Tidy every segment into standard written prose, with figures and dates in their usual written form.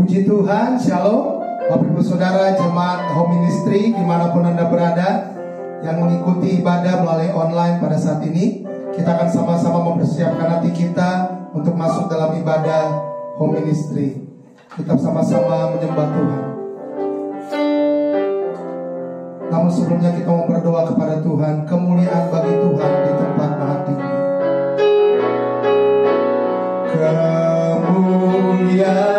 Puji Tuhan, Shalom Bapak Ibu Saudara jemaat Home Ministry dimanapun Anda berada yang mengikuti ibadah melalui online pada saat ini. Kita akan sama-sama mempersiapkan hati kita untuk masuk dalam ibadah Home Ministry. Kita sama-sama menyembah Tuhan. Namun sebelumnya kita mau berdoa kepada Tuhan. Kemuliaan bagi Tuhan di tempat maha tinggi. Kemuliaan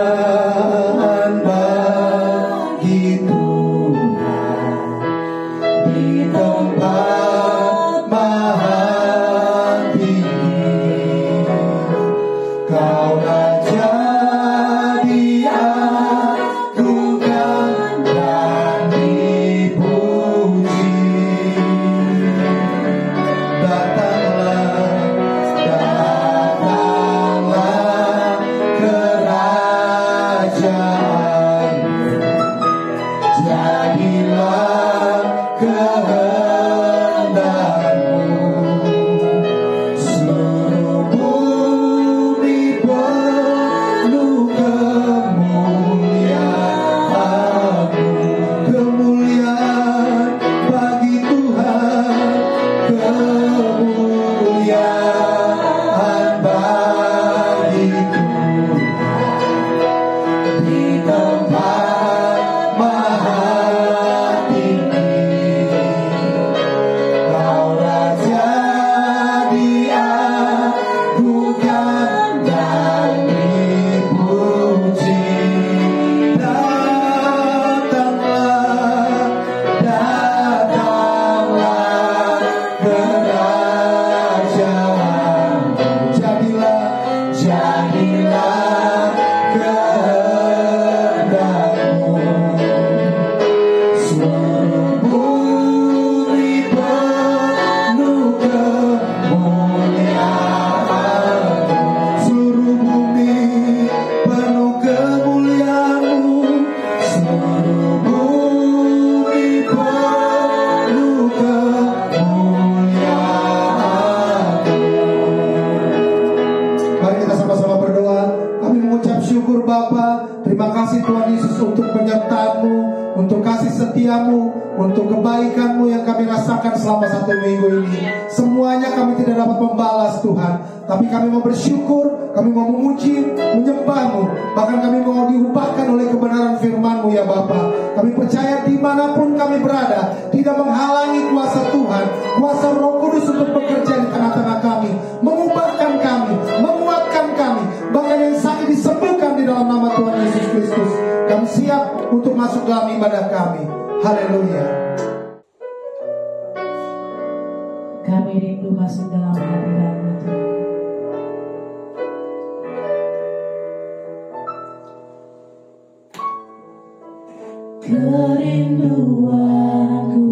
bagi Tuhan di tempat maha tinggi. Kau Raja diagungkan dan dipuji. Datanglah kerajaanmu, jadilah kehendakmu. Seluruh bumi penuh kemuliaan-Mu. Kemuliaan bagi Tuhan, kemuliaan bagi Tuhan di tempat maha tinggi. Kau Raja diagungkan dan dipuji. Datanglah kerajaanmu, jadilah kehendakmu. Seluruh bumi penuh kemuliaan-Mu. Seluruh bumi penuh kemuliaan-Mu. Seluruh bumi penuh kemuliaan-Mu. Mari kita sama-sama berdoa. Kami mengucap syukur Bapa. Terima kasih Tuhan Yesus untuk penyertaan-Mu, untuk kasih setia-Mu, untuk kebaikan-Mu yang kami rasakan selama 1 minggu ini. Semuanya kami tidak dapat membalas Tuhan, tapi kami mau bersyukur, kami mau memuji, menyembah-Mu. Bahkan kami mau diubahkan oleh kebenaran firman-Mu ya Bapa. Kami percaya dimanapun kami berada, tidak menghalangi kuasa Tuhan, kuasa Roh Kudus untuk bekerja di tengah-tengah kami, mengubahkan kami, menguatkan kami, bahkan yang sakit disembuhkan di dalam nama Tuhan Yesus Kristus. Kami siap untuk masuk dalam ibadah kami. Haleluya. Kami rindu masuk dalam hadirat-Mu Tuhan. Kerinduanku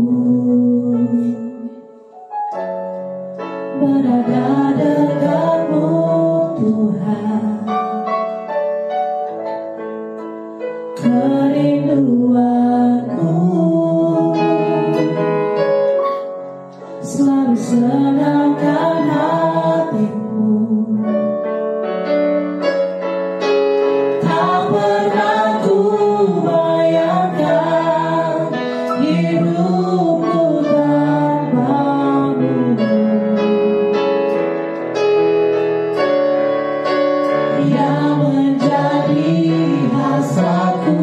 berada dekatmu Tuhan. Kerinduanku selalu senangkan hatimu. Tak pernah ku bayangkan hidupku tanpamu. Yang menjadi hasratku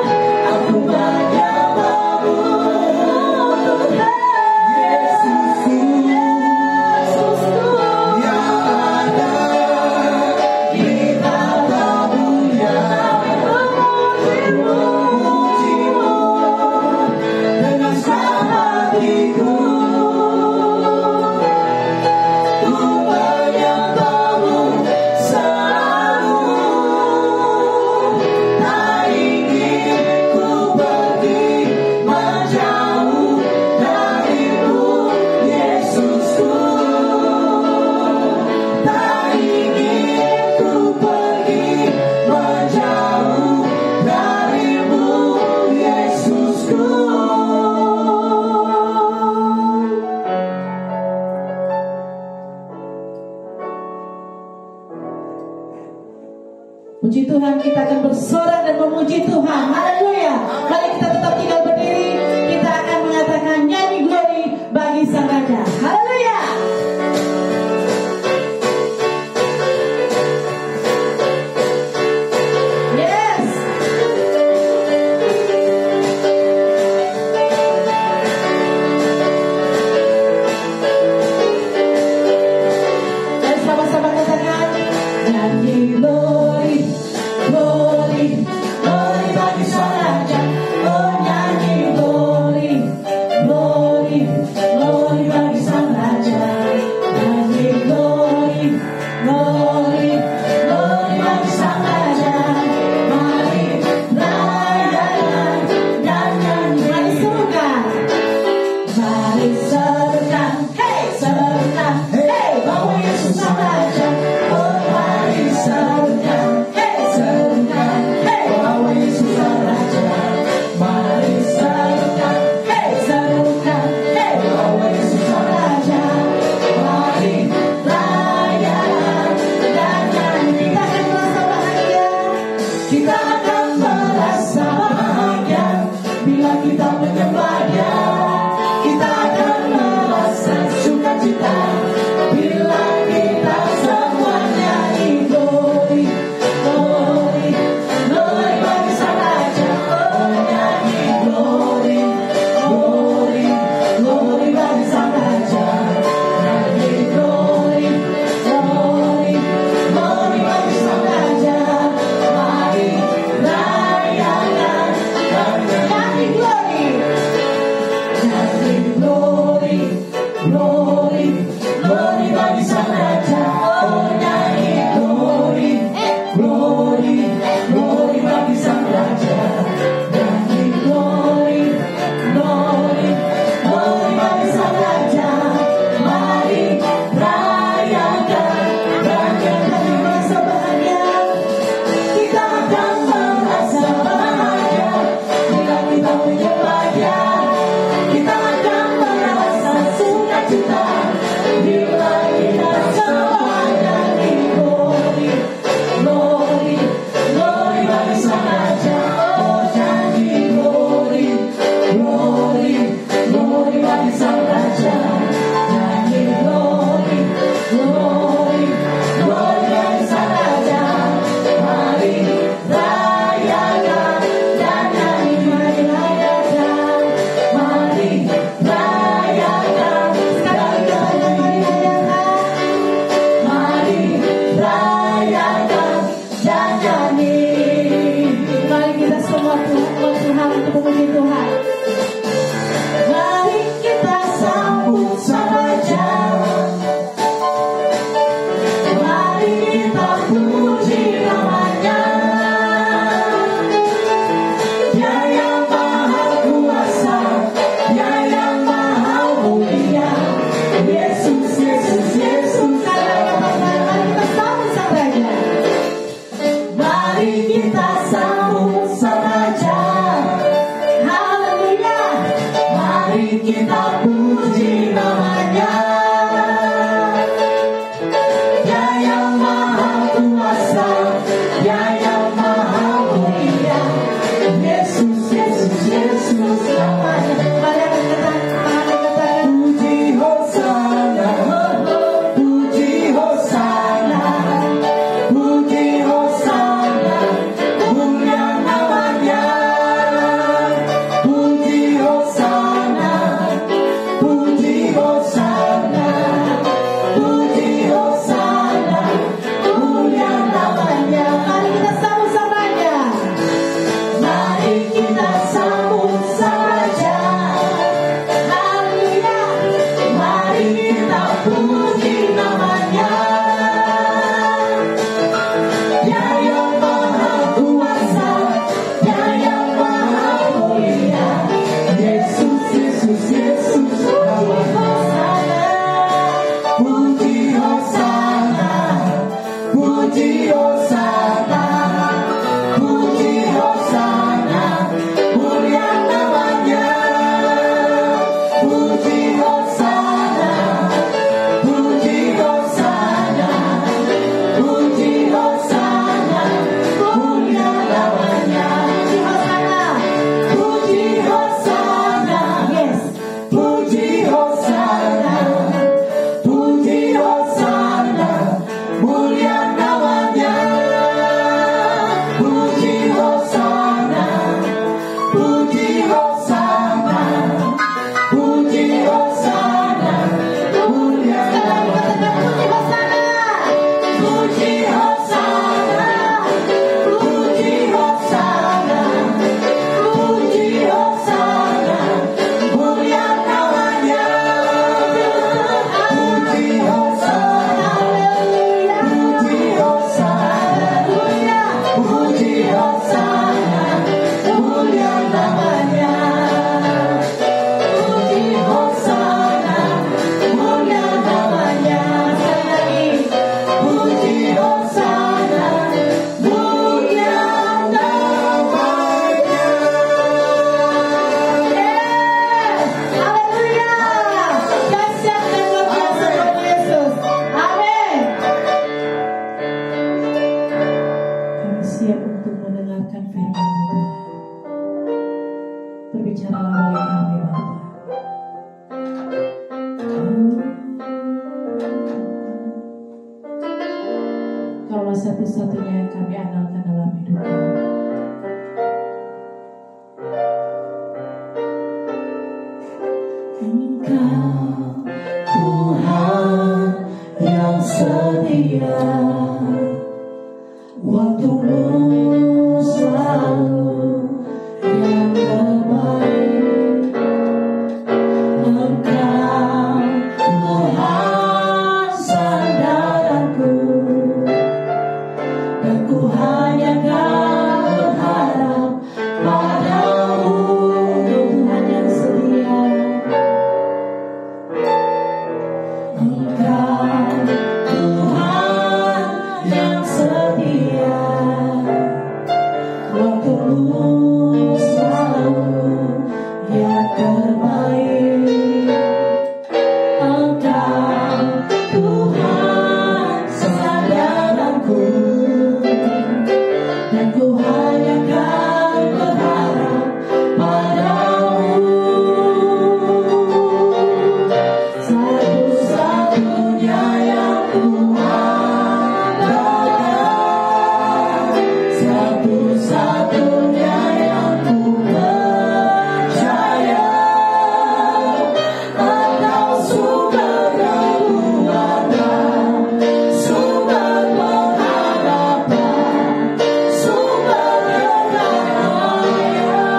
Yesus Tuhan, kita akan bersorak dan memuji Tuhan. Haleluya. Mari kita tetap tinggal berdiri. Kita akan mengatakan nyanyi glory bagi Sang Raja. Haleluya. Mari kita sambut Sang Raja. berbicaralah bagi kami Bapa. Kaulah satu-satunya yang kami andalkan dalam hidup kami. Engkau Tuhan yang setia, waktumu selalu yang terbaik. Engkau Tuhan sandaranku, dan ku hanya berharap padamu. Tuhan yang setia, Engkau Tuhan yang setia, waktumu selalu yang terbaik. Engkau Tuhan sandaranku, dan ku hanya kan berharap padamu. Satu-satunya yang ku andalkan, satu-satunya yang ku percaya. Engkau sumber kekuatan, sumber pengharapan, sumber kedamaian.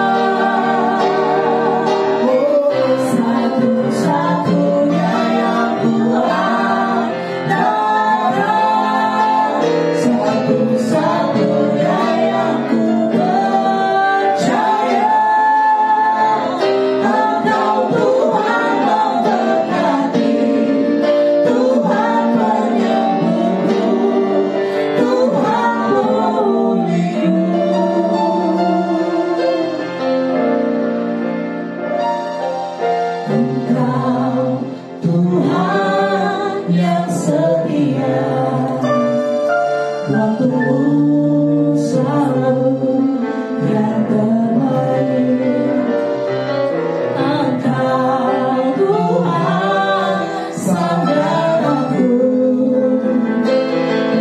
Satu-satunya yang ku andalkan, satu-satunya yang ku percaya. Engkau Tuhan memberkati, Tuhan penyembuhku, Tuhan pulihku. Engkau Tuhan yang setia, waktumu selalu yang terbaik. Engkau Tuhan sandaranku,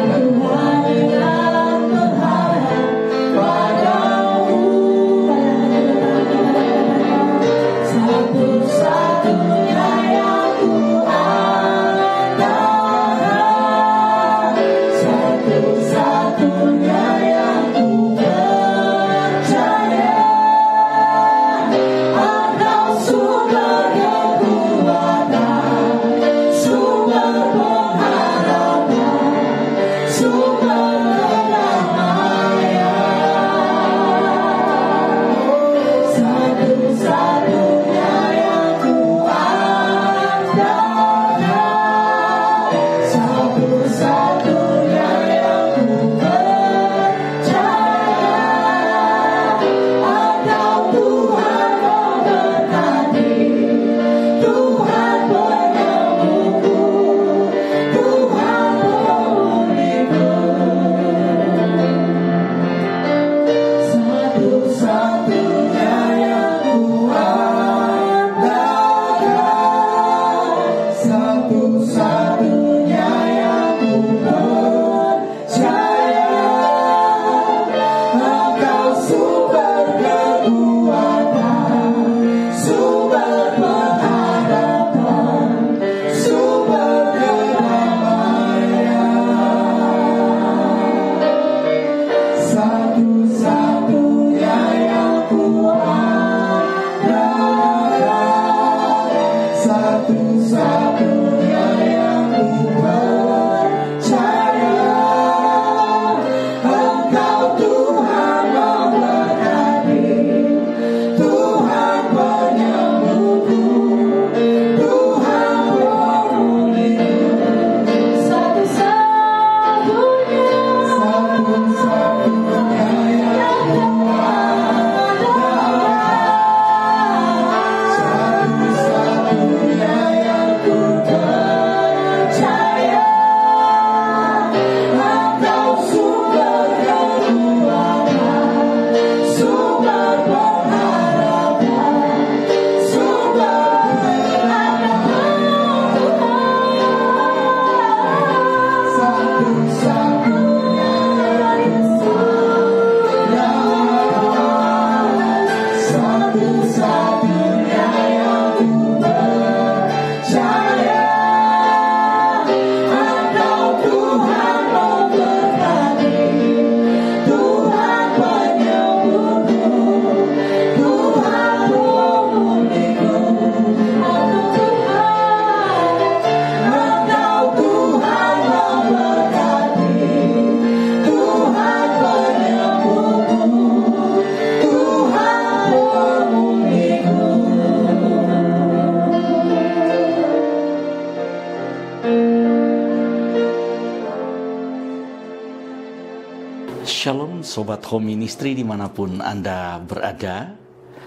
dan ku hanya berharap padamu. Satu-satunya yang ku andalkan, satu-satunya yang ku percaya. Engkau sumber kekuatan, sumber pengharapan, sumber kedamaian. Satu-satunya yang ku andalkan, Sobat Home Ministry dimanapun Anda berada.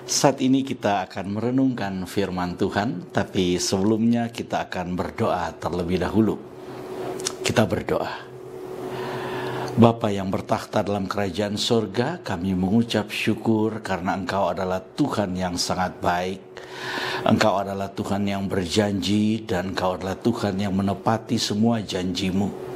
Saat ini kita akan merenungkan firman Tuhan, tapi sebelumnya kita akan berdoa terlebih dahulu. Kita berdoa. Bapa yang bertakhta dalam kerajaan surga, kami mengucap syukur karena Engkau adalah Tuhan yang sangat baik. Engkau adalah Tuhan yang berjanji dan Engkau adalah Tuhan yang menepati semua janji-Mu.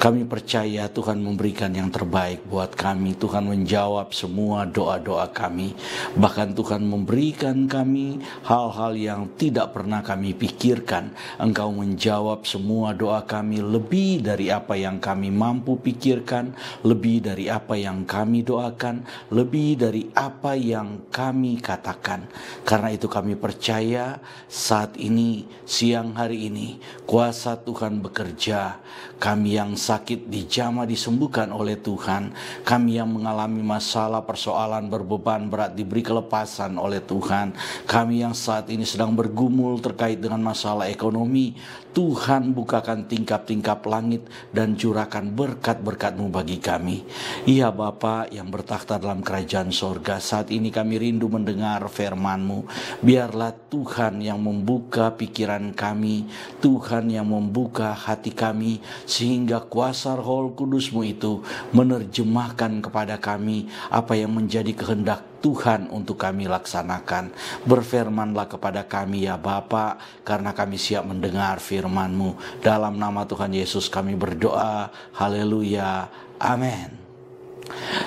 Kami percaya Tuhan memberikan yang terbaik buat kami. Tuhan menjawab semua doa-doa kami. Bahkan Tuhan memberikan kami hal-hal yang tidak pernah kami pikirkan. Engkau menjawab semua doa kami lebih dari apa yang kami mampu pikirkan, lebih dari apa yang kami doakan, lebih dari apa yang kami katakan. Karena itu kami percaya saat ini, siang hari ini, kuasa Tuhan bekerja. Kami yang sakit dijamah disembuhkan oleh Tuhan. Kami yang mengalami masalah, persoalan, berbeban berat diberi kelepasan oleh Tuhan. Kami yang saat ini sedang bergumul terkait dengan masalah ekonomi, Tuhan bukakan tingkap-tingkap langit dan curahkan berkat-berkat-Mu bagi kami. Iya Bapa yang bertakhta dalam kerajaan sorga, saat ini kami rindu mendengar firman-Mu. Biarlah Tuhan yang membuka pikiran kami, Tuhan yang membuka hati kami, sehingga kuasa Roh Kudus-Mu itu menerjemahkan kepada kami apa yang menjadi kehendak Tuhan untuk kami laksanakan. Berfirmanlah kepada kami ya Bapa, karena kami siap mendengar firman-Mu. Dalam nama Tuhan Yesus kami berdoa. Haleluya. Amin.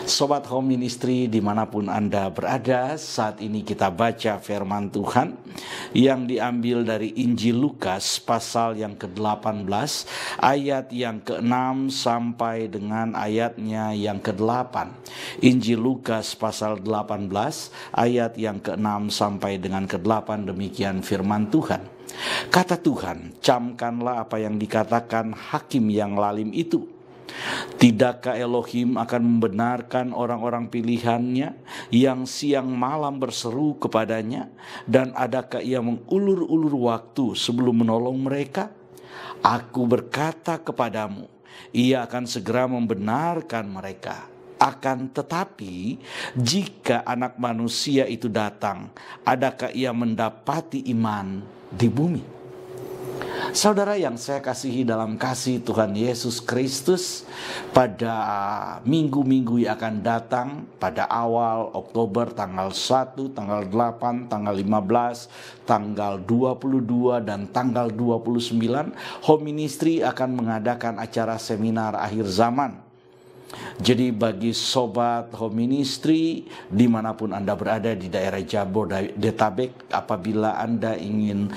Sobat Home Ministry dimanapun Anda berada, saat ini kita baca firman Tuhan yang diambil dari Injil Lukas pasal yang ke-18 ayat yang ke-6 sampai dengan ayatnya yang ke-8. Injil Lukas pasal 18 ayat yang ke-6 sampai dengan ke-8, demikian firman Tuhan. Kata Tuhan, camkanlah apa yang dikatakan hakim yang lalim itu. Tidakkah Elohim akan membenarkan orang-orang pilihannya yang siang malam berseru kepadanya? Dan adakah ia mengulur-ulur waktu sebelum menolong mereka? Aku berkata kepadamu, ia akan segera membenarkan mereka. Akan tetapi, jika Anak Manusia itu datang, adakah ia mendapati iman di bumi? Saudara yang saya kasihi dalam kasih Tuhan Yesus Kristus, pada minggu-minggu yang akan datang, pada awal Oktober tanggal 1, tanggal 8, tanggal 15, tanggal 22, dan tanggal 29, Home Ministry akan mengadakan acara seminar akhir zaman. Jadi bagi sobat Home Ministry dimanapun Anda berada di daerah Jabodetabek, apabila Anda ingin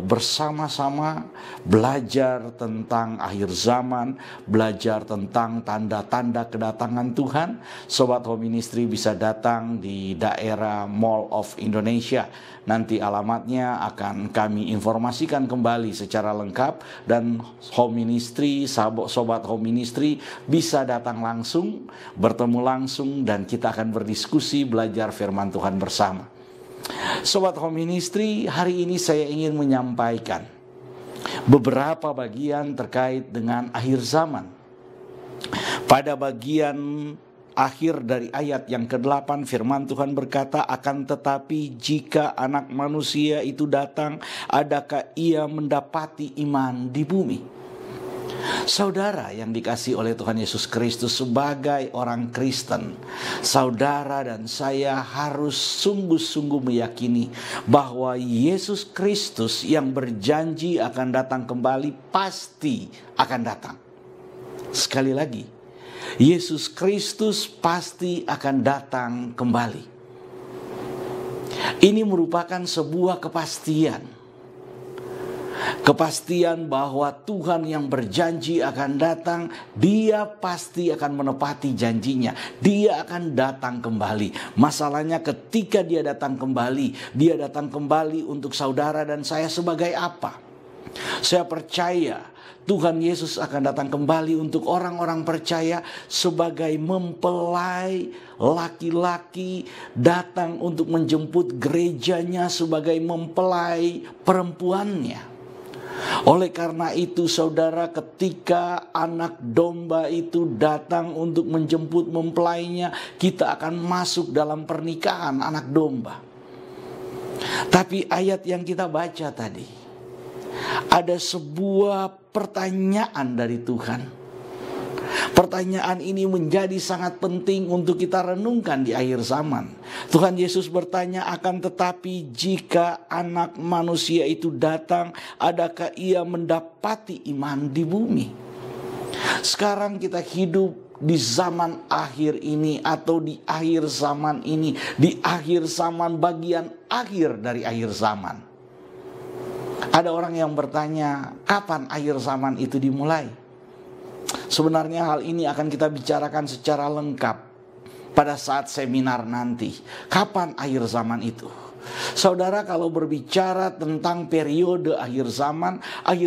bersama-sama belajar tentang akhir zaman, belajar tentang tanda-tanda kedatangan Tuhan, sobat Home Ministry bisa datang di daerah Mall of Indonesia. Nanti alamatnya akan kami informasikan kembali secara lengkap, dan Home Ministry, sobat Home Ministry bisa datang langsung, bertemu langsung, dan kita akan berdiskusi, belajar firman Tuhan bersama. Sobat Home Ministry, hari ini saya ingin menyampaikan beberapa bagian terkait dengan akhir zaman. Pada bagian akhir dari ayat yang ke-8, firman Tuhan berkata, akan tetapi jika Anak Manusia itu datang, adakah ia mendapati iman di bumi? Saudara yang dikasihi oleh Tuhan Yesus Kristus, sebagai orang Kristen, saudara dan saya harus sungguh-sungguh meyakini bahwa Yesus Kristus yang berjanji akan datang kembali pasti akan datang. Sekali lagi, Yesus Kristus pasti akan datang kembali. Ini merupakan sebuah kepastian. Kepastian bahwa Tuhan yang berjanji akan datang, Dia pasti akan menepati janjinya. Dia akan datang kembali. Masalahnya ketika Dia datang kembali untuk saudara dan saya sebagai apa? Saya percaya Tuhan Yesus akan datang kembali untuk orang-orang percaya sebagai mempelai laki-laki, datang untuk menjemput gerejanya sebagai mempelai perempuannya. Oleh karena itu saudara, ketika anak domba itu datang untuk menjemput mempelainya, kita akan masuk dalam pernikahan anak domba. Tapi ayat yang kita baca tadi, ada sebuah pertanyaan dari Tuhan. Pertanyaan ini menjadi sangat penting untuk kita renungkan di akhir zaman. Tuhan Yesus bertanya, akan tetapi jika anak manusia itu datang, adakah ia mendapati iman di bumi? Sekarang kita hidup di zaman akhir ini, atau di akhir zaman ini, di akhir zaman, bagian akhir dari akhir zaman. Ada orang yang bertanya, kapan akhir zaman itu dimulai? Sebenarnya hal ini akan kita bicarakan secara lengkap pada saat seminar nanti. Kapan akhir zaman itu? Saudara, kalau berbicara tentang periode akhir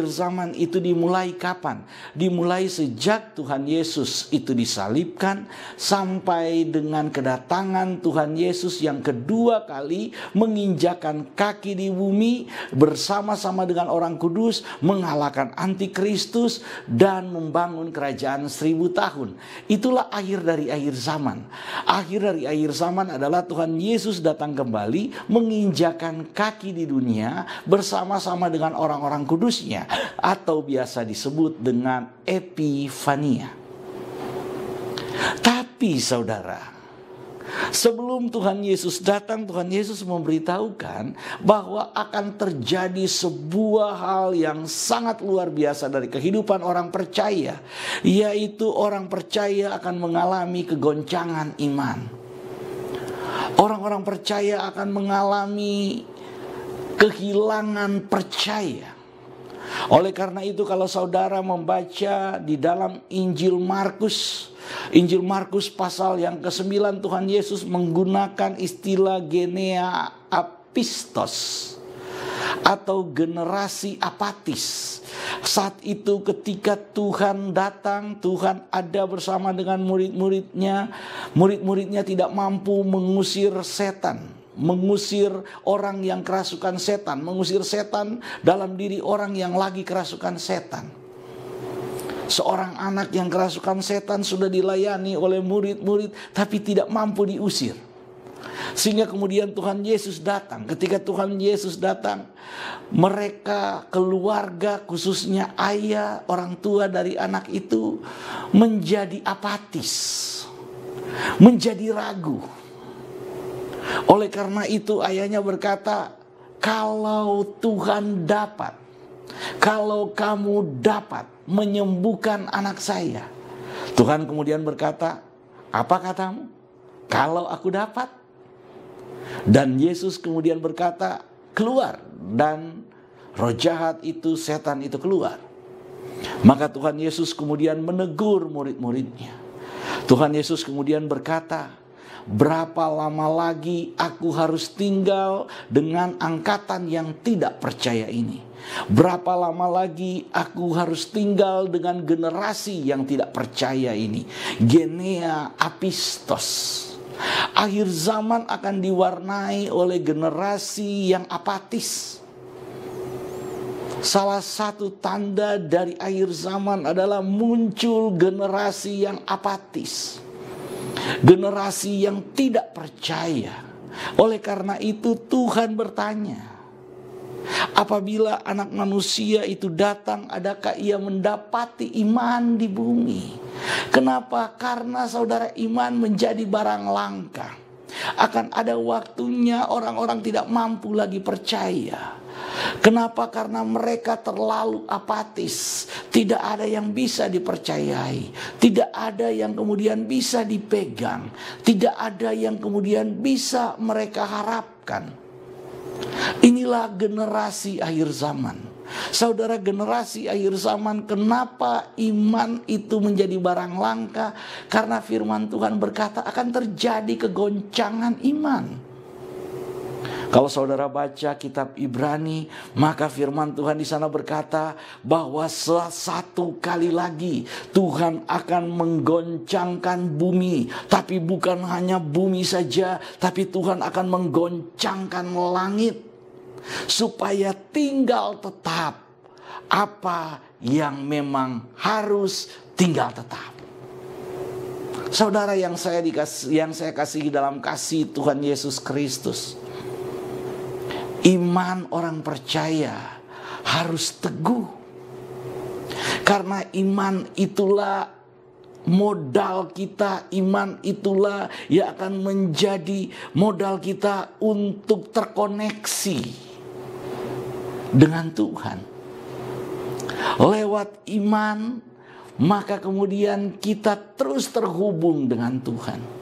zaman itu dimulai kapan? Dimulai sejak Tuhan Yesus itu disalibkan sampai dengan kedatangan Tuhan Yesus yang kedua kali menginjakan kaki di bumi bersama-sama dengan orang kudus, mengalahkan antikristus dan membangun kerajaan 1000 tahun. Itulah akhir dari akhir zaman. Akhir dari akhir zaman adalah Tuhan Yesus datang kembali menginjakan kaki di dunia bersama-sama dengan orang-orang kudusnya, atau biasa disebut dengan Epifania. Tapi saudara, sebelum Tuhan Yesus datang, Tuhan Yesus memberitahukan bahwa akan terjadi sebuah hal yang sangat luar biasa dari kehidupan orang percaya, yaitu orang percaya akan mengalami kegoncangan iman. Orang-orang percaya akan mengalami kehilangan percaya. Oleh karena itu, kalau saudara membaca di dalam Injil Markus pasal yang ke-9, Tuhan Yesus menggunakan istilah genea apistos atau generasi apatis. Saat itu ketika Tuhan datang, Tuhan ada bersama dengan murid-muridnya. Murid-muridnya tidak mampu mengusir setan, mengusir orang yang kerasukan setan, mengusir setan dalam diri orang yang lagi kerasukan setan. Seorang anak yang kerasukan setan sudah dilayani oleh murid-murid, tapi tidak mampu diusir. Sehingga kemudian Tuhan Yesus datang. Ketika Tuhan Yesus datang, mereka, keluarga, khususnya ayah, orang tua dari anak itu menjadi apatis, menjadi ragu. Oleh karena itu ayahnya berkata, kalau Tuhan dapat, kalau kamu dapat menyembuhkan anak saya. Tuhan kemudian berkata, apa katamu? Kalau aku dapat. Dan Yesus kemudian berkata, keluar. Dan roh jahat itu, setan itu keluar. Maka Tuhan Yesus kemudian menegur murid-muridnya. Tuhan Yesus kemudian berkata, berapa lama lagi aku harus tinggal dengan angkatan yang tidak percaya ini? Berapa lama lagi aku harus tinggal dengan generasi yang tidak percaya ini? Genea apistos. Akhir zaman akan diwarnai oleh generasi yang apatis. Salah satu tanda dari akhir zaman adalah muncul generasi yang apatis, generasi yang tidak percaya. Oleh karena itu Tuhan bertanya, apabila anak manusia itu datang, adakah ia mendapati iman di bumi? Kenapa? Karena saudara, iman menjadi barang langka. Akan ada waktunya orang-orang tidak mampu lagi percaya. Kenapa? Karena mereka terlalu apatis. Tidak ada yang bisa dipercayai. Tidak ada yang kemudian bisa dipegang. Tidak ada yang kemudian bisa mereka harapkan. Inilah generasi akhir zaman. Saudara, generasi akhir zaman, kenapa iman itu menjadi barang langka? Karena firman Tuhan berkata akan terjadi kegoncangan iman. Kalau saudara baca kitab Ibrani, maka firman Tuhan di sana berkata bahwa satu kali lagi Tuhan akan menggoncangkan bumi. Tapi bukan hanya bumi saja, tapi Tuhan akan menggoncangkan langit. Supaya tinggal tetap apa yang memang harus tinggal tetap. Saudara yang saya kasihi dalam kasih Tuhan Yesus Kristus, iman orang percaya harus teguh. Karena iman itulah modal kita, iman itulah yang akan menjadi modal kita untuk terkoneksi dengan Tuhan. Lewat iman, maka kemudian kita terus terhubung dengan Tuhan.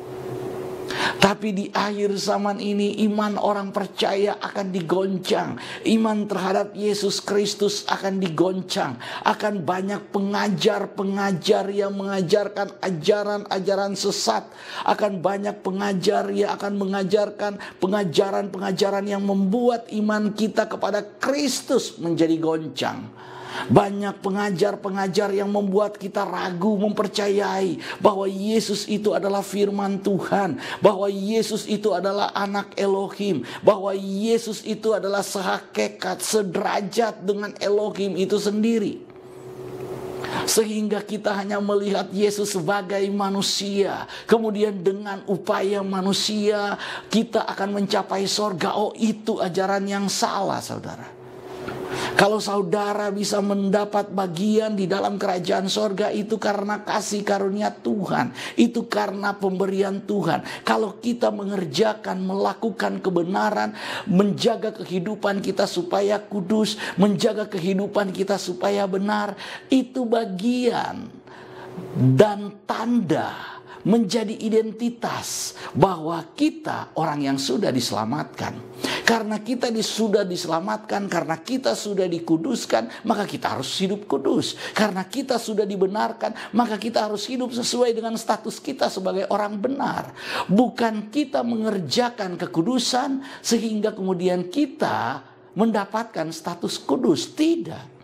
Tapi di akhir zaman ini iman orang percaya akan digoncang. Iman terhadap Yesus Kristus akan digoncang. Akan banyak pengajar-pengajar yang mengajarkan ajaran-ajaran sesat. Akan banyak pengajar yang akan mengajarkan pengajaran-pengajaran yang membuat iman kita kepada Kristus menjadi goncang. Banyak pengajar-pengajar yang membuat kita ragu mempercayai bahwa Yesus itu adalah firman Tuhan, bahwa Yesus itu adalah anak Elohim, bahwa Yesus itu adalah sehakikat, sederajat dengan Elohim itu sendiri. Sehingga kita hanya melihat Yesus sebagai manusia. Kemudian dengan upaya manusia kita akan mencapai sorga. Oh, itu ajaran yang salah, saudara. Kalau saudara bisa mendapat bagian di dalam kerajaan sorga, itu karena kasih karunia Tuhan. Itu karena pemberian Tuhan. Kalau kita mengerjakan, melakukan kebenaran, menjaga kehidupan kita supaya kudus, menjaga kehidupan kita supaya benar, itu bagian dan tanda, menjadi identitas bahwa kita orang yang sudah diselamatkan. Karena kita sudah diselamatkan, karena kita sudah dikuduskan, maka kita harus hidup kudus. Karena kita sudah dibenarkan, maka kita harus hidup sesuai dengan status kita sebagai orang benar. Bukan kita mengerjakan kekudusan sehingga kemudian kita mendapatkan status kudus. Tidak.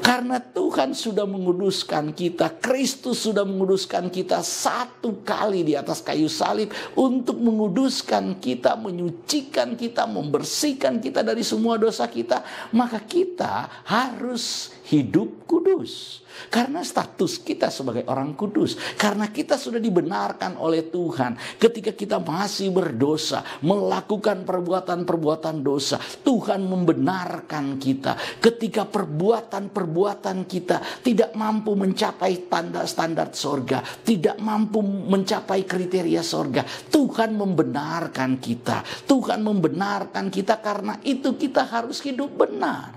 Karena Tuhan sudah menguduskan kita, Kristus sudah menguduskan kita satu kali di atas kayu salib untuk menguduskan kita, menyucikan kita, membersihkan kita dari semua dosa kita. Maka kita harus hidup kudus. Karena status kita sebagai orang kudus. Karena kita sudah dibenarkan oleh Tuhan. Ketika kita masih berdosa, melakukan perbuatan-perbuatan dosa, Tuhan membenarkan kita. Ketika perbuatan-perbuatan kita tidak mampu mencapai standar sorga, tidak mampu mencapai kriteria sorga, Tuhan membenarkan kita. Tuhan membenarkan kita, karena itu kita harus hidup benar.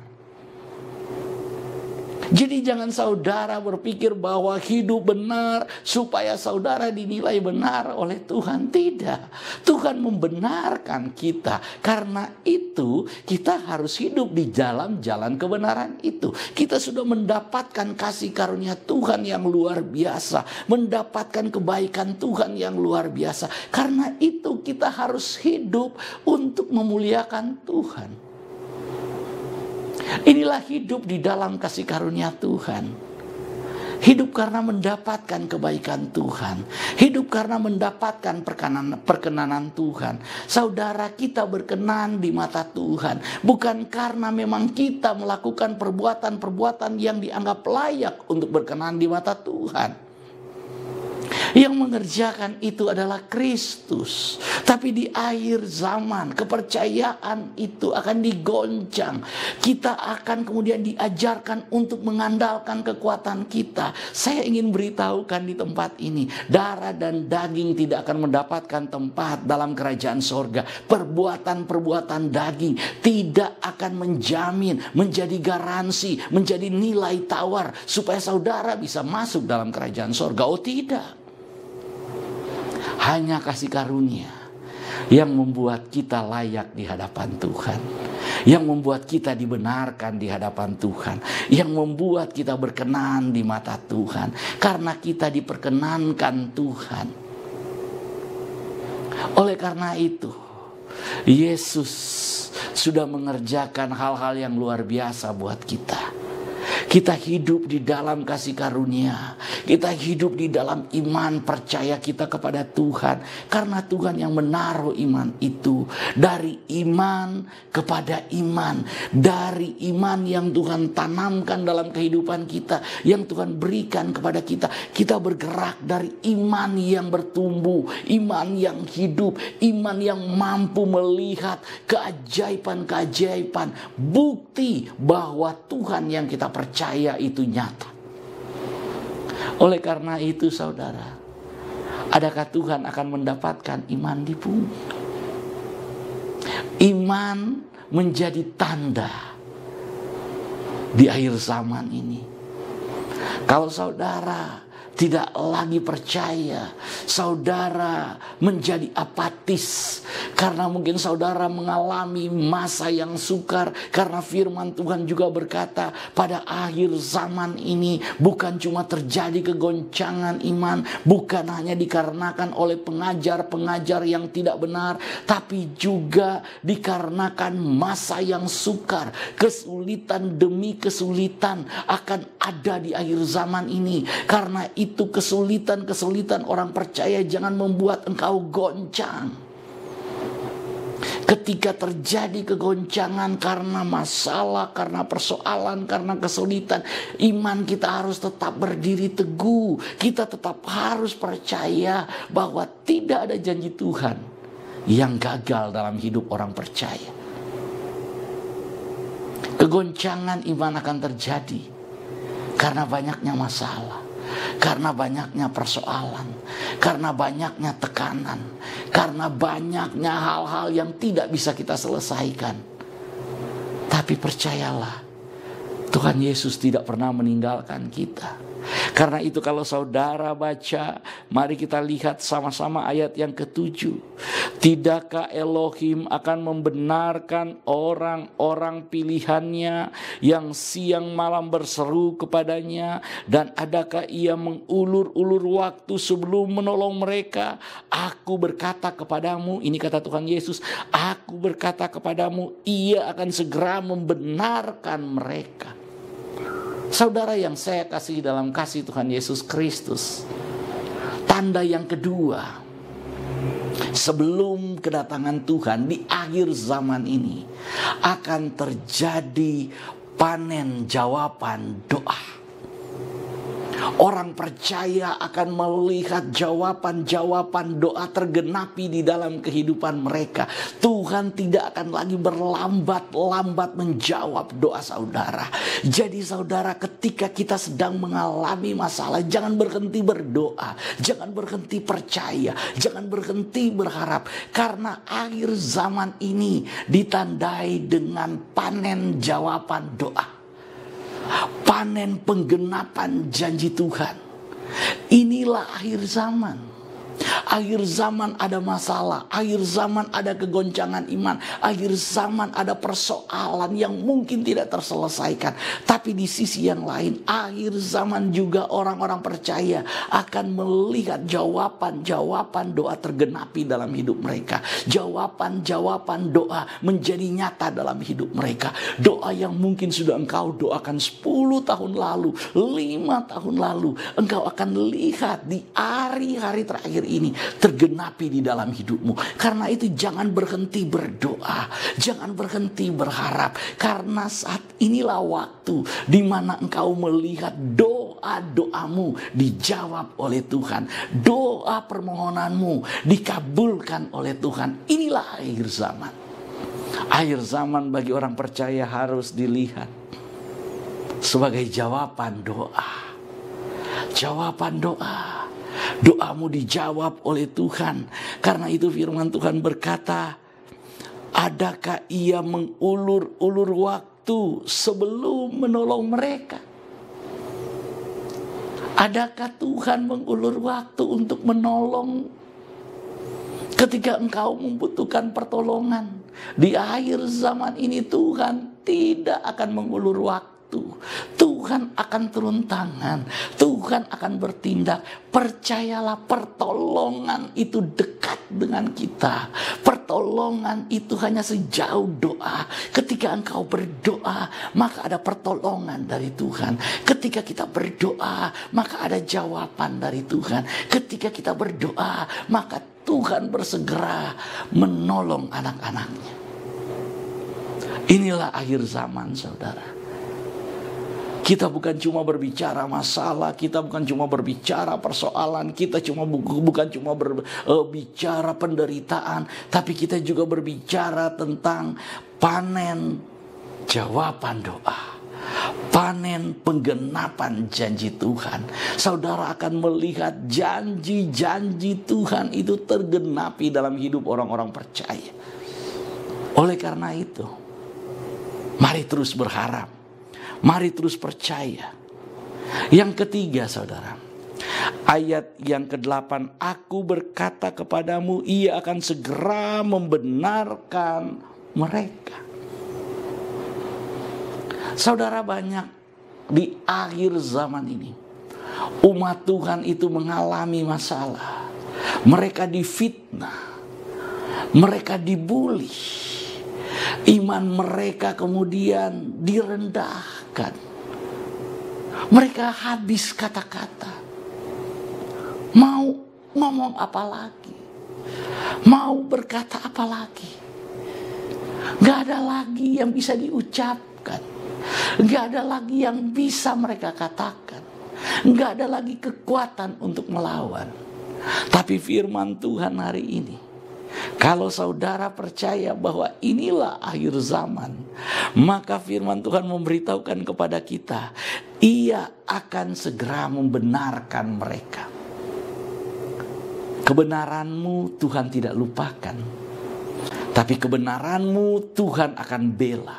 Jadi jangan saudara berpikir bahwa hidup benar supaya saudara dinilai benar oleh Tuhan. Tidak. Tuhan membenarkan kita. Karena itu kita harus hidup di dalam jalan kebenaran itu. Kita sudah mendapatkan kasih karunia Tuhan yang luar biasa. Mendapatkan kebaikan Tuhan yang luar biasa. Karena itu kita harus hidup untuk memuliakan Tuhan. Inilah hidup di dalam kasih karunia Tuhan. Hidup karena mendapatkan kebaikan Tuhan. Hidup karena mendapatkan perkenanan Tuhan. Saudara, kita berkenan di mata Tuhan. Bukan karena memang kita melakukan perbuatan-perbuatan yang dianggap layak untuk berkenan di mata Tuhan. Yang mengerjakan itu adalah Kristus. Tapi di akhir zaman kepercayaan itu akan digoncang. Kita akan kemudian diajarkan untuk mengandalkan kekuatan kita. Saya ingin beritahukan di tempat ini, darah dan daging tidak akan mendapatkan tempat dalam kerajaan sorga. Perbuatan-perbuatan daging tidak akan menjamin, menjadi garansi, menjadi nilai tawar supaya saudara bisa masuk dalam kerajaan sorga. Oh tidak. Hanya kasih karunia yang membuat kita layak di hadapan Tuhan. Yang membuat kita dibenarkan di hadapan Tuhan. Yang membuat kita berkenan di mata Tuhan. Karena kita diperkenankan Tuhan. Oleh karena itu, Yesus sudah mengerjakan hal-hal yang luar biasa buat kita. Kita hidup di dalam kasih karunia. Kita hidup di dalam iman percaya kita kepada Tuhan. Karena Tuhan yang menaruh iman itu. Dari iman kepada iman. Dari iman yang Tuhan tanamkan dalam kehidupan kita. Yang Tuhan berikan kepada kita. Kita bergerak dari iman yang bertumbuh. Iman yang hidup. Iman yang mampu melihat keajaiban-keajaiban. Bukti bahwa Tuhan yang kita percaya itu nyata. Oleh karena itu saudara, adakah Tuhan akan mendapatkan iman di bumi? Iman menjadi tanda di akhir zaman ini. Kalau saudara tidak lagi percaya, saudara menjadi apatis karena mungkin saudara mengalami masa yang sukar, karena firman Tuhan juga berkata pada akhir zaman ini bukan cuma terjadi kegoncangan iman, bukan hanya dikarenakan oleh pengajar-pengajar yang tidak benar, tapi juga dikarenakan masa yang sukar. Kesulitan demi kesulitan akan ada di akhir zaman ini. Karena itu kesulitan-kesulitan orang percaya jangan membuat engkau goncang. Ketika terjadi kegoncangan karena masalah, karena persoalan, karena kesulitan, iman kita harus tetap berdiri teguh. Kita tetap harus percaya bahwa tidak ada janji Tuhan yang gagal dalam hidup orang percaya. Kegoncangan iman akan terjadi karena banyaknya masalah, karena banyaknya persoalan, karena banyaknya tekanan, karena banyaknya hal-hal yang tidak bisa kita selesaikan. Tapi percayalah, Tuhan Yesus tidak pernah meninggalkan kita. Karena itu kalau saudara baca, mari kita lihat sama-sama ayat yang ke-7. Tidakkah Elohim akan membenarkan orang-orang pilihannya yang siang malam berseru kepadanya? Dan adakah ia mengulur-ulur waktu sebelum menolong mereka? Aku berkata kepadamu, ini kata Tuhan Yesus, aku berkata kepadamu, ia akan segera membenarkan mereka. Saudara yang saya kasih dalam kasih Tuhan Yesus Kristus, tanda yang kedua sebelum kedatangan Tuhan di akhir zaman ini akan terjadi panen jawaban doa. Orang percaya akan melihat jawaban-jawaban doa tergenapi di dalam kehidupan mereka. Tuhan tidak akan lagi berlambat-lambat menjawab doa saudara. Jadi saudara, ketika kita sedang mengalami masalah, jangan berhenti berdoa, jangan berhenti percaya, jangan berhenti berharap. Karena akhir zaman ini ditandai dengan panen jawaban doa. Panen penggenapan janji Tuhan. Inilah akhir zaman. Akhir zaman ada masalah, akhir zaman ada kegoncangan iman, akhir zaman ada persoalan yang mungkin tidak terselesaikan. Tapi di sisi yang lain, akhir zaman juga orang-orang percaya akan melihat jawaban-jawaban doa tergenapi dalam hidup mereka. Jawaban-jawaban doa menjadi nyata dalam hidup mereka. Doa yang mungkin sudah engkau doakan 10 tahun lalu, 5 tahun lalu, engkau akan lihat di hari-hari terakhir ini tergenapi di dalam hidupmu. Karena itu jangan berhenti berdoa, jangan berhenti berharap, karena saat inilah waktu di mana engkau melihat doa-doamu dijawab oleh Tuhan, doa permohonanmu dikabulkan oleh Tuhan. Inilah akhir zaman. Akhir zaman bagi orang percaya harus dilihat sebagai jawaban doa. Jawaban doa. Doamu dijawab oleh Tuhan. Karena itu firman Tuhan berkata, adakah ia mengulur-ulur waktu sebelum menolong mereka? Adakah Tuhan mengulur waktu untuk menolong ketika engkau membutuhkan pertolongan? Di akhir zaman ini Tuhan tidak akan mengulur waktu. Tuhan akan turun tangan, Tuhan akan bertindak. Percayalah, pertolongan itu dekat dengan kita. Pertolongan itu hanya sejauh doa. Ketika Ketika engkau berdoa, maka ada pertolongan dari Tuhan. Ketika kita berdoa, maka ada jawaban dari Tuhan. Ketika kita berdoa, maka Tuhan bersegera menolong anak-anaknya. Inilah akhir zaman, saudara. Kita bukan cuma berbicara masalah, kita bukan cuma berbicara persoalan, kita bukan cuma berbicara penderitaan, tapi kita juga berbicara tentang panen jawaban doa, panen penggenapan janji Tuhan. Saudara akan melihat janji-janji Tuhan itu tergenapi dalam hidup orang-orang percaya. Oleh karena itu, mari terus berharap. Mari terus percaya. Yang ketiga, saudara, ayat yang ke-8, aku berkata kepadamu, ia akan segera membenarkan mereka. Saudara, banyak di akhir zaman ini umat Tuhan itu mengalami masalah. Mereka difitnah, mereka dibuli, iman mereka kemudian direndahkan. Mereka habis kata-kata. Mau ngomong apa lagi? Mau berkata apa lagi? Gak ada lagi yang bisa diucapkan. Gak ada lagi yang bisa mereka katakan. Gak ada lagi kekuatan untuk melawan. Tapi firman Tuhan hari ini, kalau saudara percaya bahwa inilah akhir zaman, maka firman Tuhan memberitahukan kepada kita, ia akan segera membenarkan mereka. Kebenaranmu Tuhan tidak lupakan, tapi kebenaranmu Tuhan akan bela.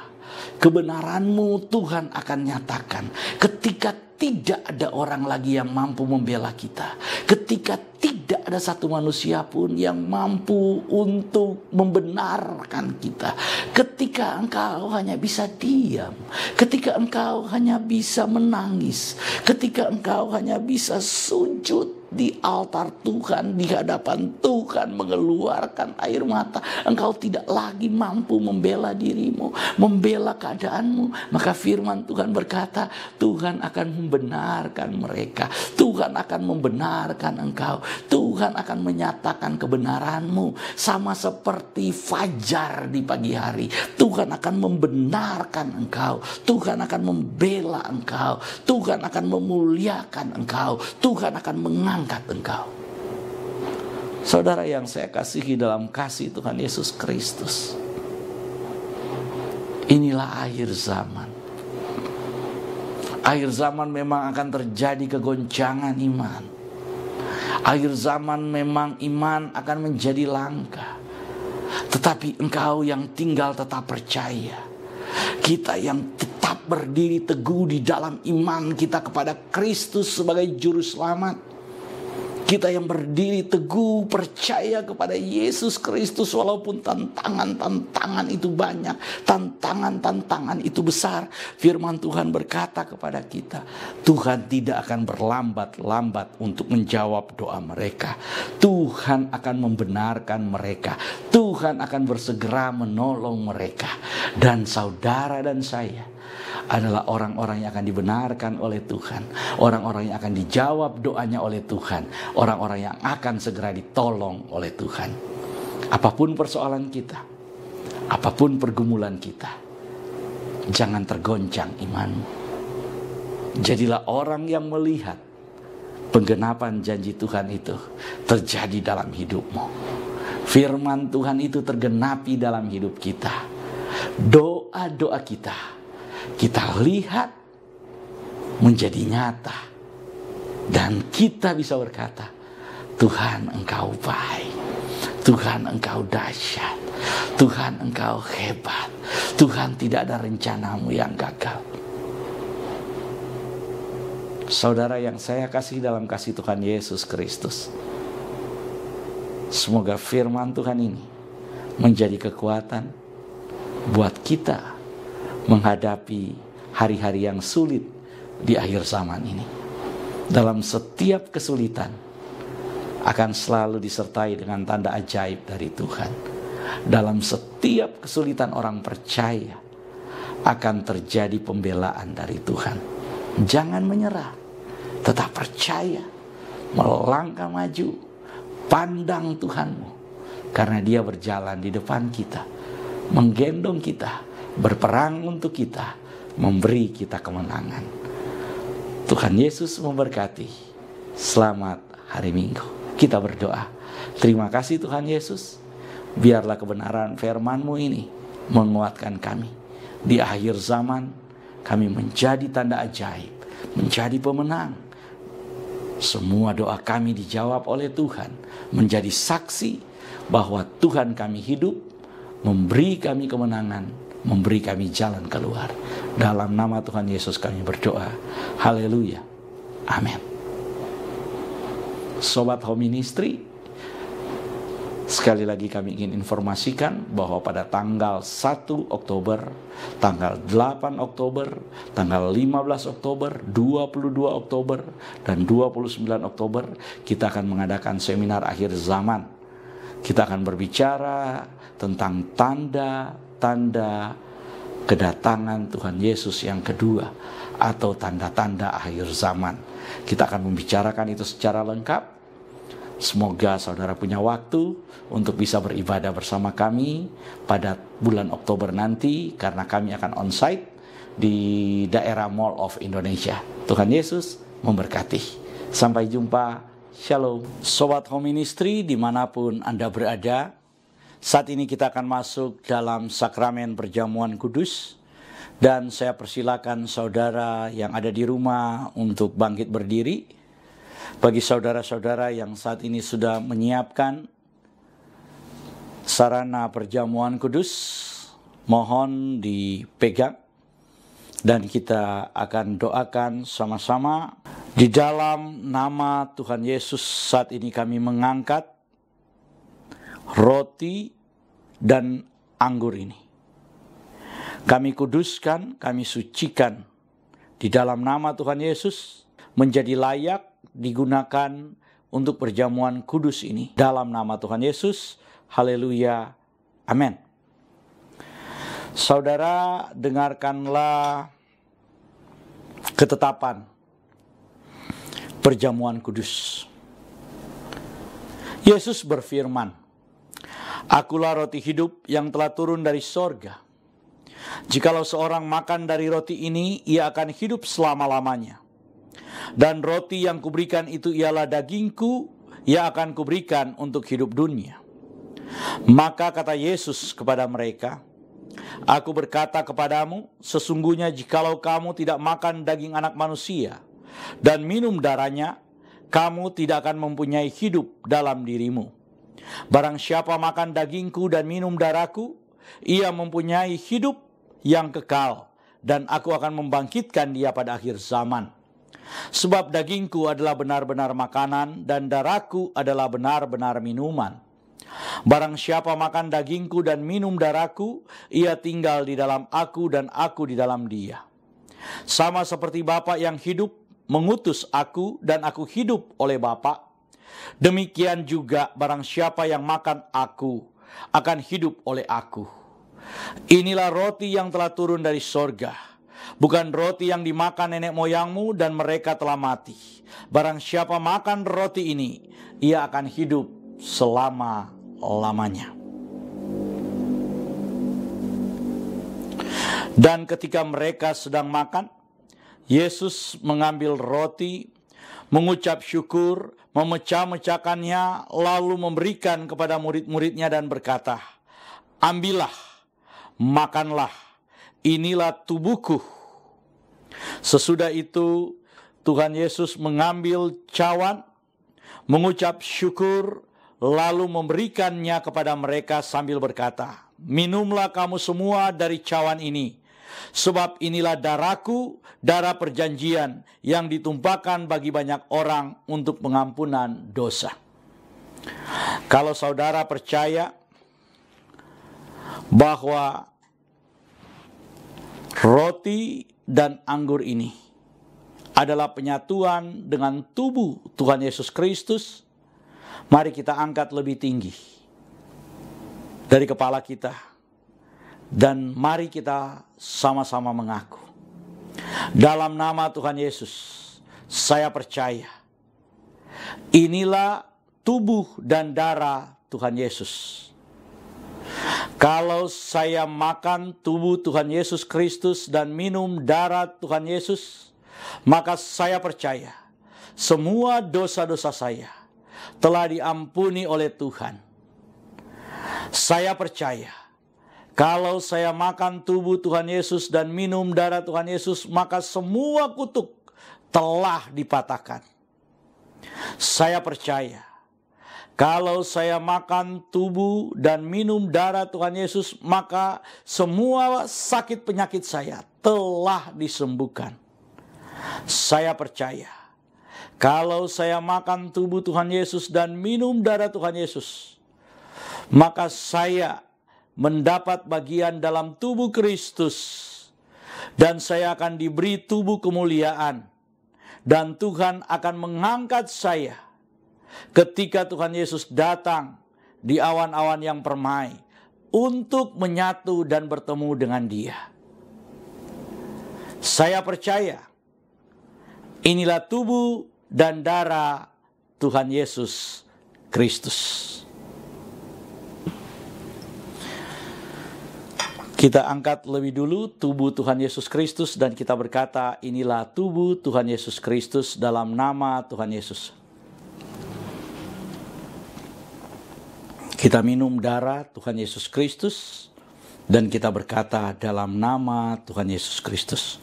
Kebenaranmu Tuhan akan nyatakan ketika tidak ada orang lagi yang mampu membela kita. Ketika tidak ada satu manusia pun yang mampu untuk membenarkan kita. Ketika engkau hanya bisa diam. Ketika engkau hanya bisa menangis. Ketika engkau hanya bisa sujud di altar Tuhan, di hadapan Tuhan, mengeluarkan air mata. Engkau tidak lagi mampu membela dirimu, membela keadaanmu. Maka firman Tuhan berkata, Tuhan akan membenarkan mereka. Tuhan akan membenarkan engkau. Tuhan akan menyatakan kebenaranmu. Sama seperti fajar di pagi hari. Tuhan akan membenarkan engkau. Tuhan akan membela engkau. Tuhan akan memuliakan engkau. Tuhan akan mengangkat engkau. Saudara yang saya kasihi dalam kasih Tuhan Yesus Kristus, inilah akhir zaman. Akhir zaman memang akan terjadi kegoncangan iman. Akhir zaman memang iman akan menjadi langka. Tetapi engkau yang tinggal tetap percaya, kita yang tetap berdiri teguh di dalam iman kita kepada Kristus sebagai juru selamat, kita yang berdiri teguh percaya kepada Yesus Kristus walaupun tantangan-tantangan itu banyak, tantangan-tantangan itu besar. Firman Tuhan berkata kepada kita, Tuhan tidak akan berlambat-lambat untuk menjawab doa mereka. Tuhan akan membenarkan mereka. Tuhan akan bersegera menolong mereka. Dan saudara dan saya adalah orang-orang yang akan dibenarkan oleh Tuhan. Orang-orang yang akan dijawab doanya oleh Tuhan. Orang-orang yang akan segera ditolong oleh Tuhan. Apapun persoalan kita, apapun pergumulan kita, jangan tergoncang imanmu. Jadilah orang yang melihat penggenapan janji Tuhan itu terjadi dalam hidupmu. Firman Tuhan itu tergenapi dalam hidup kita. Doa-doa kita lihat menjadi nyata. Dan kita bisa berkata, Tuhan engkau baik. Tuhan engkau dahsyat. Tuhan engkau hebat. Tuhan tidak ada rencanamu yang gagal. Saudara yang saya kasih dalam kasih Tuhan Yesus Kristus, semoga firman Tuhan ini menjadi kekuatan buat kita menghadapi hari-hari yang sulit di akhir zaman ini. Dalam setiap kesulitan akan selalu disertai dengan tanda ajaib dari Tuhan. Dalam setiap kesulitan orang percaya akan terjadi pembelaan dari Tuhan. Jangan menyerah, tetap percaya, melangkah maju, pandang Tuhanmu, karena Dia berjalan di depan kita, menggendong kita, berperang untuk kita, memberi kita kemenangan. Tuhan Yesus memberkati. Selamat hari Minggu. Kita berdoa. Terima kasih Tuhan Yesus. Biarlah kebenaran firman-Mu ini menguatkan kami. Di akhir zaman kami menjadi tanda ajaib, menjadi pemenang. Semua doa kami dijawab oleh Tuhan, menjadi saksi bahwa Tuhan kami hidup, memberi kami kemenangan, memberi kami jalan keluar. Dalam nama Tuhan Yesus kami berdoa. Haleluya. Amin. Sobat Home Ministry, sekali lagi kami ingin informasikan bahwa pada tanggal 1 Oktober, tanggal 8 Oktober, tanggal 15 Oktober, 22 Oktober, dan 29 Oktober kita akan mengadakan seminar akhir zaman. Kita akan berbicara tentang tanda-tanda kedatangan Tuhan Yesus yang kedua atau tanda-tanda akhir zaman. Kita akan membicarakan itu secara lengkap. Semoga saudara punya waktu untuk bisa beribadah bersama kami pada bulan Oktober nanti, karena kami akan onsite di daerah Mall of Indonesia. Tuhan Yesus memberkati. Sampai jumpa. Shalom. Sobat Home Ministry dimanapun Anda berada, saat ini kita akan masuk dalam sakramen perjamuan kudus. Dan saya persilakan saudara yang ada di rumah untuk bangkit berdiri. Bagi saudara-saudara yang saat ini sudah menyiapkan sarana perjamuan kudus, mohon dipegang dan kita akan doakan sama-sama. Di dalam nama Tuhan Yesus saat ini kami mengangkat roti dan anggur ini. Kami kuduskan, kami sucikan di dalam nama Tuhan Yesus, menjadi layak digunakan untuk perjamuan kudus ini. Dalam nama Tuhan Yesus, haleluya, amin. Saudara, dengarkanlah ketetapan perjamuan kudus. Yesus berfirman, "Akulah roti hidup yang telah turun dari sorga. Jikalau seorang makan dari roti ini, ia akan hidup selama-lamanya. Dan roti yang kuberikan itu ialah dagingku yang akan kuberikan untuk hidup dunia." Maka kata Yesus kepada mereka, "Aku berkata kepadamu, sesungguhnya jikalau kamu tidak makan daging anak manusia dan minum darahnya, kamu tidak akan mempunyai hidup dalam dirimu. Barang siapa makan dagingku dan minum darahku, ia mempunyai hidup yang kekal, dan aku akan membangkitkan dia pada akhir zaman. Sebab dagingku adalah benar-benar makanan, dan darahku adalah benar-benar minuman. Barang siapa makan dagingku dan minum darahku, ia tinggal di dalam aku dan aku di dalam dia. Sama seperti Bapa yang hidup mengutus aku dan aku hidup oleh Bapa, demikian juga barang siapa yang makan aku akan hidup oleh aku. Inilah roti yang telah turun dari sorga, bukan roti yang dimakan nenek moyangmu dan mereka telah mati. Barang siapa makan roti ini, ia akan hidup selama-lamanya." Dan ketika mereka sedang makan, Yesus mengambil roti, mengucap syukur, memecah-mecahkannya, lalu memberikan kepada murid-muridnya dan berkata, "Ambillah, makanlah, inilah tubuhku." Sesudah itu Tuhan Yesus mengambil cawan, mengucap syukur, lalu memberikannya kepada mereka sambil berkata, "Minumlah kamu semua dari cawan ini, sebab inilah darahku, darah perjanjian yang ditumpahkan bagi banyak orang untuk pengampunan dosa." Kalau saudara percaya bahwa roti dan anggur ini adalah penyatuan dengan tubuh Tuhan Yesus Kristus, mari kita angkat lebih tinggi dari kepala kita Dan mari kita sama-sama mengaku. Dalam nama Tuhan Yesus, saya percaya. Inilah tubuh dan darah Tuhan Yesus. Kalau saya makan tubuh Tuhan Yesus Kristus dan minum darah Tuhan Yesus, maka saya percaya semua dosa-dosa saya telah diampuni oleh Tuhan. Saya percaya kalau saya makan tubuh Tuhan Yesus dan minum darah Tuhan Yesus, maka semua kutuk telah dipatahkan. Saya percaya kalau saya makan tubuh dan minum darah Tuhan Yesus, maka semua sakit penyakit saya telah disembuhkan. Saya percaya kalau saya makan tubuh Tuhan Yesus dan minum darah Tuhan Yesus, maka saya mendapat bagian dalam tubuh Kristus, dan saya akan diberi tubuh kemuliaan, dan Tuhan akan mengangkat saya ketika Tuhan Yesus datang di awan-awan yang permai untuk menyatu dan bertemu dengan Dia. Saya percaya inilah tubuh dan darah Tuhan Yesus Kristus. Kita angkat lebih dulu tubuh Tuhan Yesus Kristus dan kita berkata, inilah tubuh Tuhan Yesus Kristus dalam nama Tuhan Yesus. Kita minum darah Tuhan Yesus Kristus dan kita berkata dalam nama Tuhan Yesus Kristus.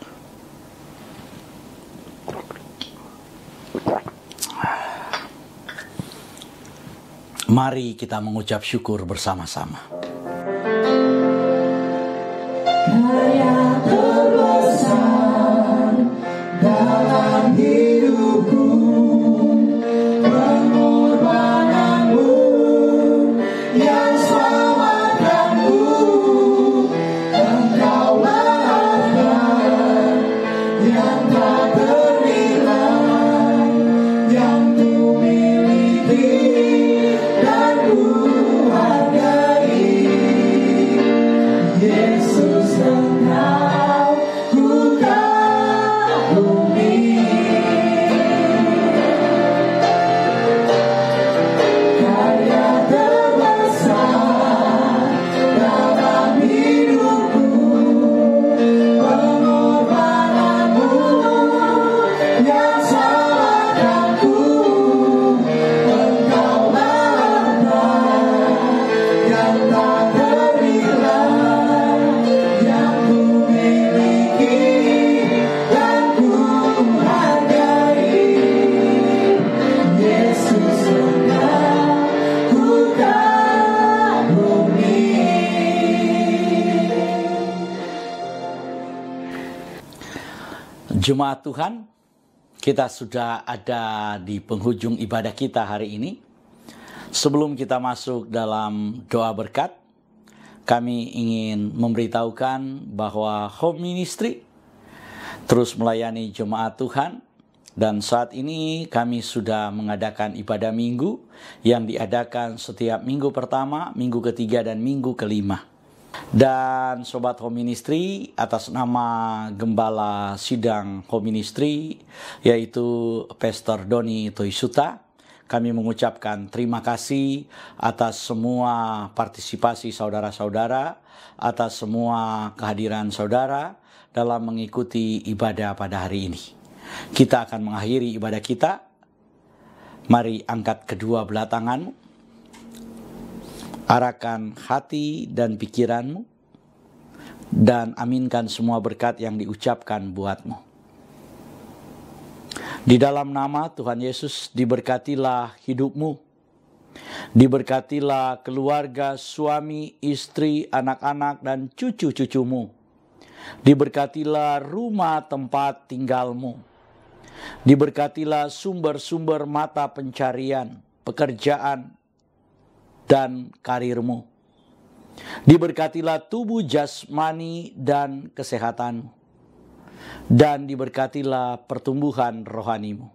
Mari kita mengucap syukur bersama-sama. Karya terbesar dalam hidupku, pengorbananmu yang selamatkanku, Engkaulah harta yang tak ternilai, yang ku miliki dan ku hargai. Yesus, Engkau ku kagumi. Karya terbesar dalam hidupku, pengorbananmu yang selamatkanku, Engkaulah harta yang tak ternilai, yang ku miliki dan ku hargai. Yesus, Engkau ku kagumi. Jemaat Tuhan, kita sudah ada di penghujung ibadah kita hari ini. Sebelum kita masuk dalam doa berkat, kami ingin memberitahukan bahwa Home Ministry terus melayani jemaat Tuhan. Dan saat ini kami sudah mengadakan ibadah minggu yang diadakan setiap minggu pertama, minggu ketiga, dan minggu kelima. Dan Sobat Home Ministry, atas nama Gembala Sidang Home Ministry, yaitu Pastor Doni Toisuta, kami mengucapkan terima kasih atas semua partisipasi saudara-saudara, atas semua kehadiran saudara dalam mengikuti ibadah pada hari ini. Kita akan mengakhiri ibadah kita. Mari angkat kedua belah tanganmu, arahkan hati dan pikiranmu, dan aminkan semua berkat yang diucapkan buatmu. Di dalam nama Tuhan Yesus, diberkatilah hidupmu, diberkatilah keluarga, suami, istri, anak-anak, dan cucu-cucumu. Diberkatilah rumah tempat tinggalmu. Diberkatilah sumber-sumber mata pencarian, pekerjaan, dan karirmu. Diberkatilah tubuh jasmani dan kesehatanmu. Dan diberkatilah pertumbuhan rohanimu.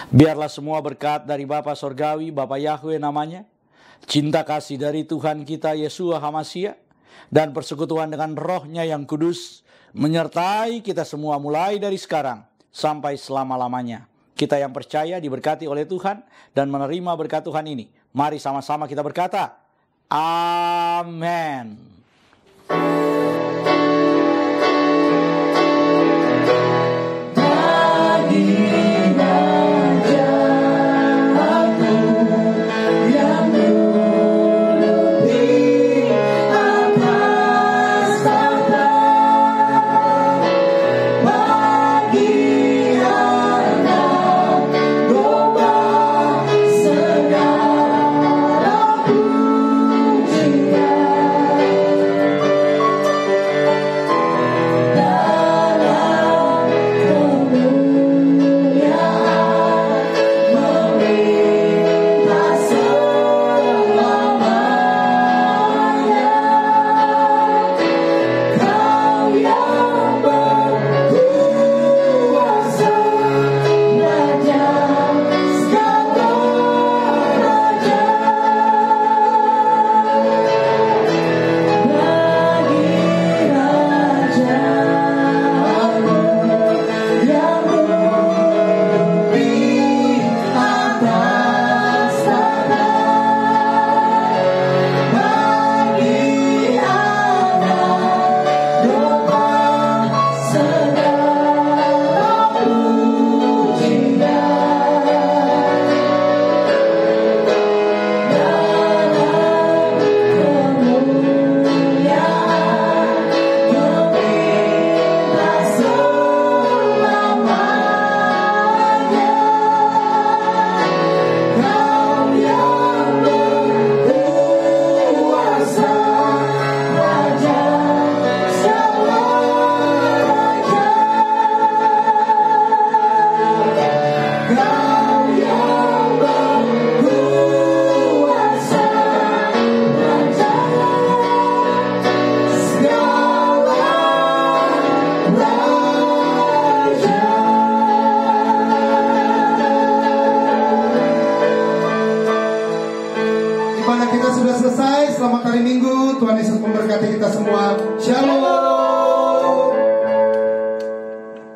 Biarlah semua berkat dari Bapa Sorgawi, Bapa Yahweh namanya, cinta kasih dari Tuhan kita Yeshua HaMashiach, dan persekutuan dengan Roh-Nya yang kudus menyertai kita semua mulai dari sekarang sampai selama-lamanya. Kita yang percaya diberkati oleh Tuhan dan menerima berkat Tuhan ini. Mari sama-sama kita berkata, amin. Ibadah kita sudah selesai. Selamat hari Minggu. Tuhan Yesus memberkati kita semua. Shalom.